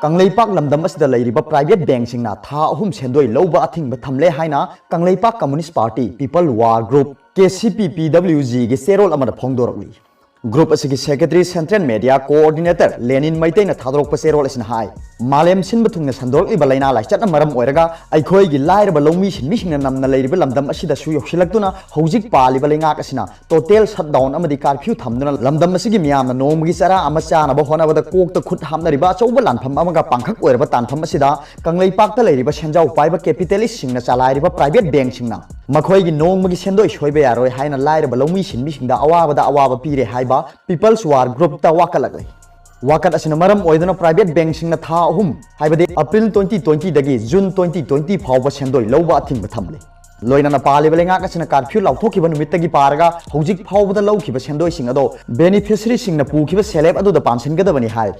Kangleipak लमदम असिदा लैरिबा private bank सिंगना था अहुम सेंदोय लौबा अथिंग थमले हाइना Kangleipak communist party people war group KCPPWG गे सेरोल अमदा फोंगदोरली ग्रुप असगी secretary central media coordinator Lenin Maiten थादोरक सेरोल असिन हाय मालेम सिनब थुंगना संदोरलिबा लैना लाइचटना मरम ओइरगा अखोयगी लाइरबा लौमी सिनमिसिंगना नमना लैरिबा लमदम असिदा सु योक्सिलक्तुना हौजिक पालिबा लैंगाक असिना टोटल शटडाउन अमदी कर्फ्यू थमदुना लमदम असिगी मियामना नोमगी चरा अमा चानबा होनाबदा कोकता खुद हामनरिबा अचौबा लानफम अमगा पांखक ओइरबा तानफम असिदा कंगलैपाकता लैरिबा सेंजाव पाइबा capitalist सिंगना चालाइरिबा private bank सिंगना मखोयगी नोमगी सेंदोय सोइबा यारोय हाइना लाइरबा लौमी सिनमिसिंगदा अवाबा पीरे हाइबा peoples war group ता वाकलगले वाकत असिना मरम ओइदना प्राइवेट बैंक सिंगना था अहुम हाइबदे अप्रैल 2020 दगी जून 2020 फावबा सेंदोय लौबा अथिंग थमले लोइना पालिबा लेंगाक असिना कर्फ्यू लाउथोखिबा नुमित्तगी पारगा हौजिक फावबदा लौखिबा सेंदोय सिंग अदो बेनिफिशियरी सिंगना पुखिबा सेलेब अदुदा पानसिनगदबनी हाय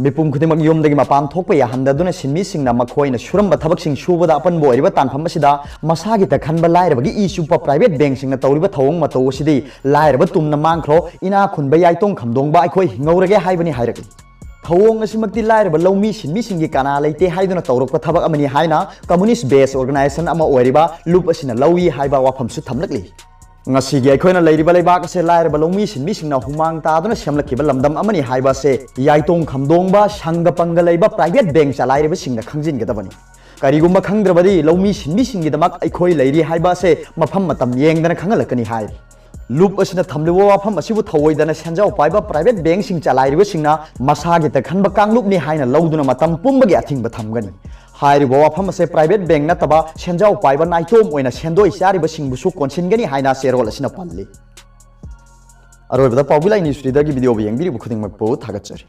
मिपुम खुदिमक योमदगी मपान थोकपा याहंददुना सिनमी सिंगना मखोइना सुरंबा थबक सिंग सुबदा अपन बोइरिबा तानफम असिदा मसागी त खनबा लाइरबगी इसुपा प्राइवेट बैंक सिंगना तौरिबा थवंग मतौ असिदी लाइरबा तुमना मांखरो इना खुनबा याइतोंग खमदोंबा अखोइ हिंगौरगे हाइबनी हाइरगली थवंग असिमक्ति लाइरबा लौमी सिनमी सिंगी काना लैते हाइदुना तौरकपा थबक अमनी हाइना कम्युनिस्ट बेस ऑर्गेनाइजेशन अमा ओइरिबा लूप असिना लौई हाइबा वाफमसु थमलकली ngasi akhoi na leiriba leibak se lairba lomi sin mi singna humang ta duna semlakhiba lamdam amani haiba se yaitong khamdong ba sangga pangga leiba private bank chalairiba singna khangjin gedabani karigumba khangdrabadi lomi sin mi singi damak akhoi leiri haiba se mafam matam yengdana khangalakani hai loop asina thamliwa wafam asibu thawoidana senjau paiba private bank sing chalairiba singna masagi ta khanba kanglup ni haina lauduna matam pumbagi athingba thamgani हाइरिबो वाफम से private bank नतबा सेंजाव पाइबा नाइथोम ओइना सेंदोय चारिबा सिंगबुसु कोनसिनगनी हाइना सेरोल असिना पल्ली अरोबदा पाउबिलाई news reader की video येंगिरिबु खुदिंगमकपो थागतचरी।